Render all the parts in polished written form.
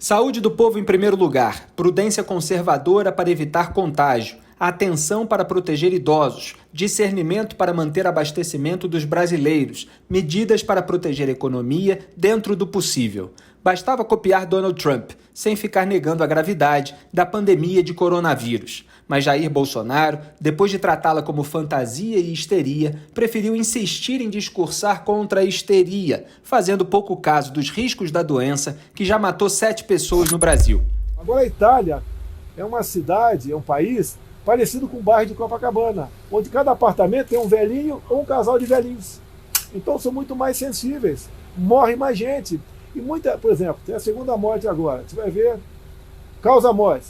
Saúde do povo em primeiro lugar, prudência conservadora para evitar contágio, atenção para proteger idosos, discernimento para manter abastecimento dos brasileiros, medidas para proteger a economia dentro do possível. Bastava copiar Donald Trump, sem ficar negando a gravidade da pandemia de coronavírus. Mas Jair Bolsonaro, depois de tratá-la como fantasia e histeria, preferiu insistir em discursar contra a histeria, fazendo pouco caso dos riscos da doença que já matou 7 pessoas no Brasil. Agora a Itália é uma cidade, é um país parecido com o bairro de Copacabana, onde cada apartamento tem um velhinho ou um casal de velhinhos. Então são muito mais sensíveis, morre mais gente. E por exemplo, tem a segunda morte agora, você vai ver, causa morte.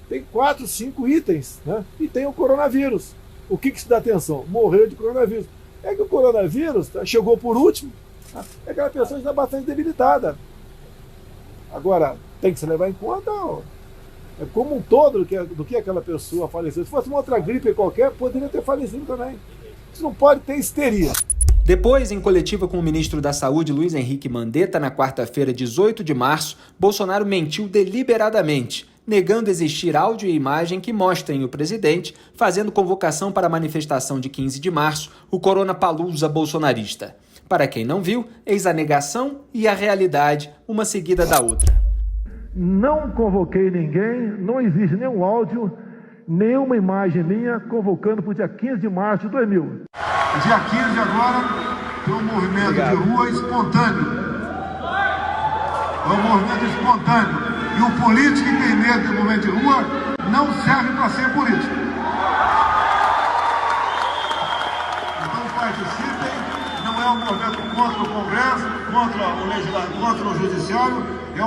Tem 4, 5 itens, né? E tem o coronavírus. O que se dá atenção? Morreu de coronavírus. É que o coronavírus chegou por último, tá? É aquela pessoa que está bastante debilitada. Agora, tem que se levar em conta é como um todo do que aquela pessoa faleceu. Se fosse uma outra gripe qualquer, poderia ter falecido também. Isso não pode ter histeria. Depois, em coletiva com o ministro da Saúde, Luiz Henrique Mandetta, na quarta-feira, 18 de março, Bolsonaro mentiu deliberadamente, negando existir áudio e imagem que mostrem o presidente fazendo convocação para a manifestação de 15 de março, o Coronapalooza bolsonarista. Para quem não viu, eis a negação e a realidade, uma seguida da outra. Não convoquei ninguém, não existe nenhum áudio, nenhuma imagem minha convocando para o dia 15 de março de 2000. Dia 15 agora tem um movimento de rua espontâneo. É um movimento espontâneo. E o político que tem medo do movimento de rua não serve para ser político. Então participem, não é um movimento contra o Congresso, contra o Legislativo, contra o Judiciário, é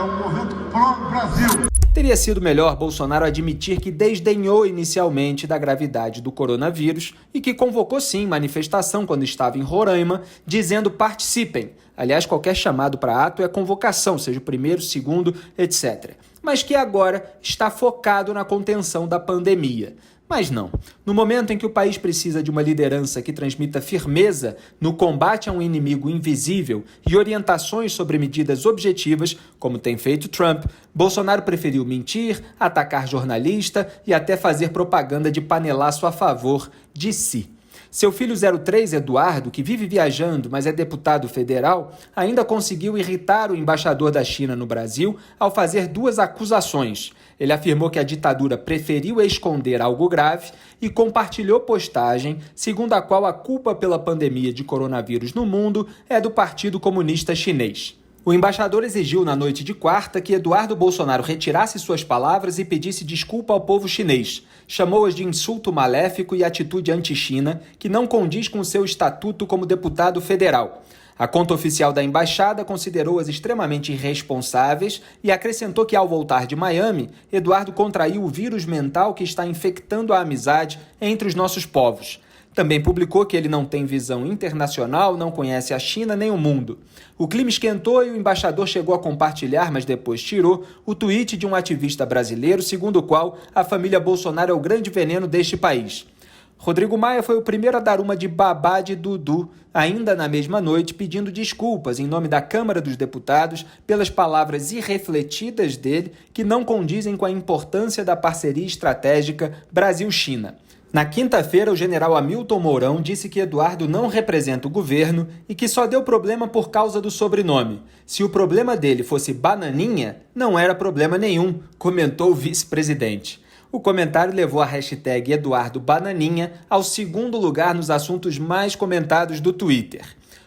um movimento pró-Brasil. Teria sido melhor Bolsonaro admitir que desdenhou inicialmente da gravidade do coronavírus e que convocou sim manifestação quando estava em Roraima, dizendo participem. Aliás, qualquer chamado para ato é convocação, seja o primeiro, segundo, etc. Mas que agora está focado na contenção da pandemia. Mas não. No momento em que o país precisa de uma liderança que transmita firmeza no combate a um inimigo invisível e orientações sobre medidas objetivas, como tem feito Trump, Bolsonaro preferiu mentir, atacar jornalista e até fazer propaganda de panelaço a favor de si. Seu filho 03, Eduardo, que vive viajando, mas é deputado federal, ainda conseguiu irritar o embaixador da China no Brasil ao fazer 2 acusações. Ele afirmou que a ditadura preferiu esconder algo grave e compartilhou postagem segundo a qual a culpa pela pandemia de coronavírus no mundo é do Partido Comunista Chinês. O embaixador exigiu na noite de quarta que Eduardo Bolsonaro retirasse suas palavras e pedisse desculpa ao povo chinês. Chamou-as de insulto maléfico e atitude anti-China, que não condiz com seu estatuto como deputado federal. A conta oficial da embaixada considerou-as extremamente irresponsáveis e acrescentou que, ao voltar de Miami, Eduardo contraiu o vírus mental que está infectando a amizade entre os nossos povos. Também publicou que ele não tem visão internacional, não conhece a China nem o mundo. O clima esquentou e o embaixador chegou a compartilhar, mas depois tirou, o tweet de um ativista brasileiro, segundo o qual a família Bolsonaro é o grande veneno deste país. Rodrigo Maia foi o primeiro a dar uma de babá de Dudu, ainda na mesma noite, pedindo desculpas em nome da Câmara dos Deputados pelas palavras irrefletidas dele que não condizem com a importância da parceria estratégica Brasil-China. Na quinta-feira, o general Hamilton Mourão disse que Eduardo não representa o governo e que só deu problema por causa do sobrenome. Se o problema dele fosse Bananinha, não era problema nenhum, comentou o vice-presidente. O comentário levou a hashtag Eduardo Bananinha ao 2º lugar nos assuntos mais comentados do Twitter.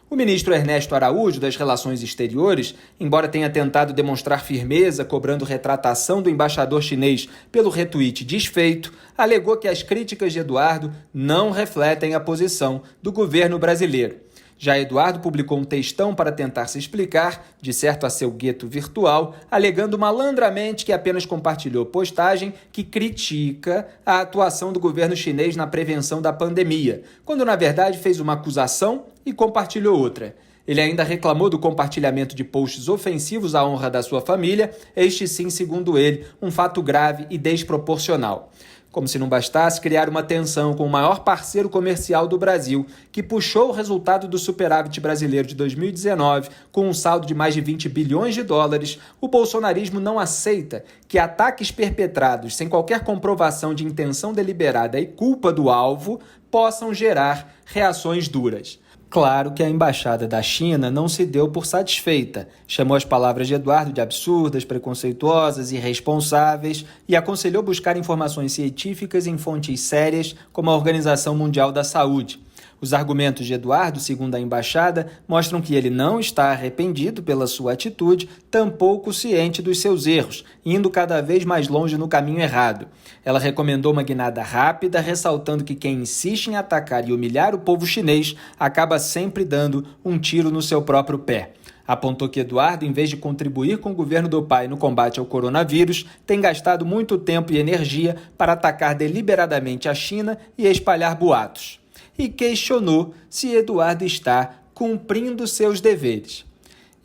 O ministro Ernesto Araújo, das Relações Exteriores, embora tenha tentado demonstrar firmeza cobrando retratação do embaixador chinês pelo retweet desfeito, alegou que as críticas de Eduardo não refletem a posição do governo brasileiro. Já Eduardo publicou um textão para tentar se explicar, de certo a seu gueto virtual, alegando malandramente que apenas compartilhou postagem que critica a atuação do governo chinês na prevenção da pandemia, quando na verdade fez uma acusação e compartilhou outra. Ele ainda reclamou do compartilhamento de posts ofensivos à honra da sua família, este sim, segundo ele, um fato grave e desproporcional. Como se não bastasse criar uma tensão com o maior parceiro comercial do Brasil, que puxou o resultado do superávit brasileiro de 2019 com um saldo de mais de 20 bilhões de dólares, o bolsonarismo não aceita que ataques perpetrados sem qualquer comprovação de intenção deliberada e culpa do alvo possam gerar reações duras. Claro que a embaixada da China não se deu por satisfeita. Chamou as palavras de Eduardo de absurdas, preconceituosas, irresponsáveis e aconselhou buscar informações científicas em fontes sérias como a Organização Mundial da Saúde. Os argumentos de Eduardo, segundo a embaixada, mostram que ele não está arrependido pela sua atitude, tampouco ciente dos seus erros, indo cada vez mais longe no caminho errado. Ela recomendou uma guinada rápida, ressaltando que quem insiste em atacar e humilhar o povo chinês acaba sempre dando um tiro no seu próprio pé. Apontou que Eduardo, em vez de contribuir com o governo do pai no combate ao coronavírus, tem gastado muito tempo e energia para atacar deliberadamente a China e espalhar boatos. E questionou se Eduardo está cumprindo seus deveres.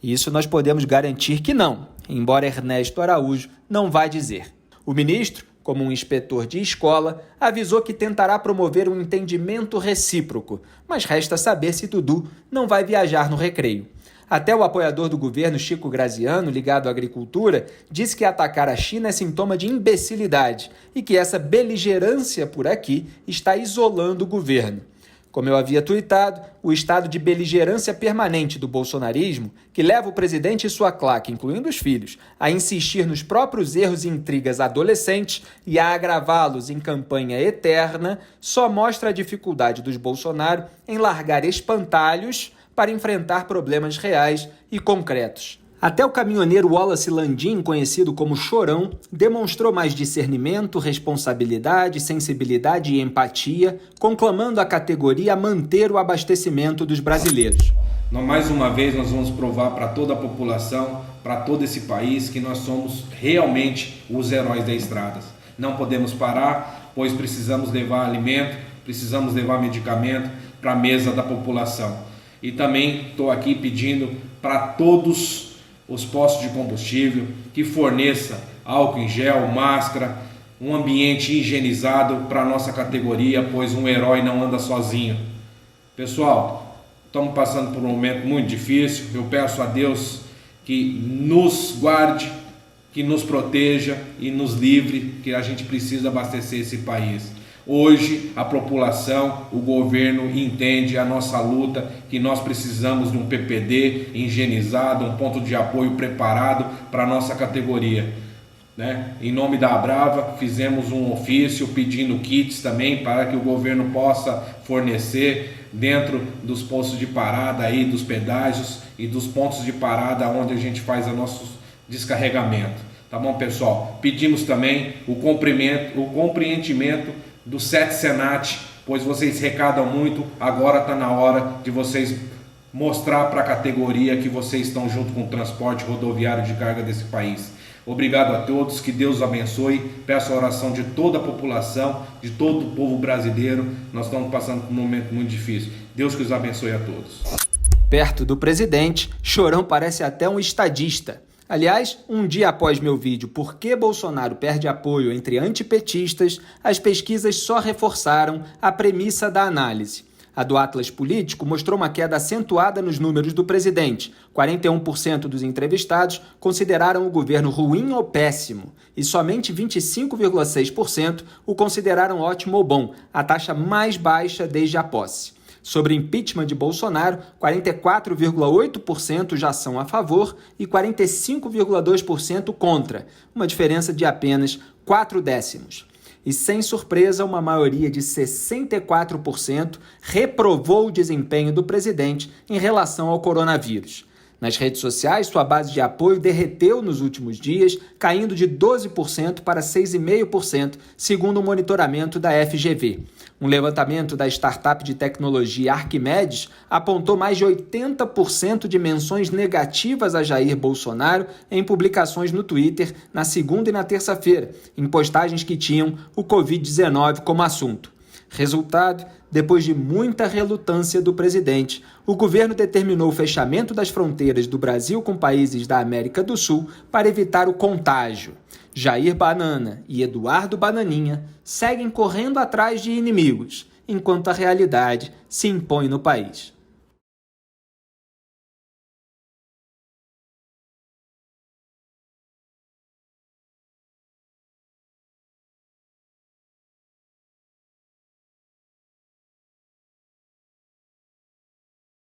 Isso nós podemos garantir que não, embora Ernesto Araújo não vá dizer. O ministro, como um inspetor de escola, avisou que tentará promover um entendimento recíproco, mas resta saber se Dudu não vai viajar no recreio. Até o apoiador do governo, Chico Graziano, ligado à agricultura, disse que atacar a China é sintoma de imbecilidade e que essa beligerância por aqui está isolando o governo. Como eu havia tuitado, o estado de beligerância permanente do bolsonarismo, que leva o presidente e sua claque, incluindo os filhos, a insistir nos próprios erros e intrigas adolescentes e a agravá-los em campanha eterna, só mostra a dificuldade dos Bolsonaro em largar espantalhos para enfrentar problemas reais e concretos. Até o caminhoneiro Wallace Landim, conhecido como Chorão, demonstrou mais discernimento, responsabilidade, sensibilidade e empatia, conclamando a categoria a manter o abastecimento dos brasileiros. Mais uma vez nós vamos provar para toda a população, para todo esse país, que nós somos realmente os heróis da estrada. Não podemos parar, pois precisamos levar alimento, precisamos levar medicamento para a mesa da população. E também estou aqui pedindo para todos os postos de combustível que forneça álcool em gel, máscara, um ambiente higienizado para a nossa categoria, pois um herói não anda sozinho. Pessoal, estamos passando por um momento muito difícil. Eu peço a Deus que nos guarde, que nos proteja e nos livre, que a gente precisa abastecer esse país. Hoje a população, o governo entende a nossa luta, que nós precisamos de um PPD higienizado, um ponto de apoio preparado para a nossa categoria. Em nome da Abrava, fizemos um ofício pedindo kits também para que o governo possa fornecer dentro dos postos de parada, aí, dos pedágios e dos pontos de parada onde a gente faz o nosso descarregamento. Tá bom, pessoal? Pedimos também o compreendimento do SET-SENAT, pois vocês recadam muito, agora está na hora de vocês mostrar para a categoria que vocês estão junto com o transporte rodoviário de carga desse país. Obrigado a todos, que Deus abençoe, peço a oração de toda a população, de todo o povo brasileiro. Nós estamos passando por um momento muito difícil. Deus que os abençoe a todos. Perto do presidente, Chorão parece até um estadista. Aliás, um dia após meu vídeo Por que Bolsonaro perde apoio entre antipetistas, as pesquisas só reforçaram a premissa da análise. A do Atlas Político mostrou uma queda acentuada nos números do presidente. 41% dos entrevistados consideraram o governo ruim ou péssimo, e somente 25,6% o consideraram ótimo ou bom, a taxa mais baixa desde a posse. Sobre impeachment de Bolsonaro, 44,8% já são a favor e 45,2% contra, uma diferença de apenas 0,4. E, sem surpresa, uma maioria de 64% reprovou o desempenho do presidente em relação ao coronavírus. Nas redes sociais, sua base de apoio derreteu nos últimos dias, caindo de 12% para 6,5%, segundo o monitoramento da FGV. Um levantamento da startup de tecnologia Arquimedes apontou mais de 80% de menções negativas a Jair Bolsonaro em publicações no Twitter na segunda e na terça-feira, em postagens que tinham o Covid-19 como assunto. Resultado, depois de muita relutância do presidente, o governo determinou o fechamento das fronteiras do Brasil com países da América do Sul para evitar o contágio. Jair Banana e Eduardo Bananinha seguem correndo atrás de inimigos, enquanto a realidade se impõe no país.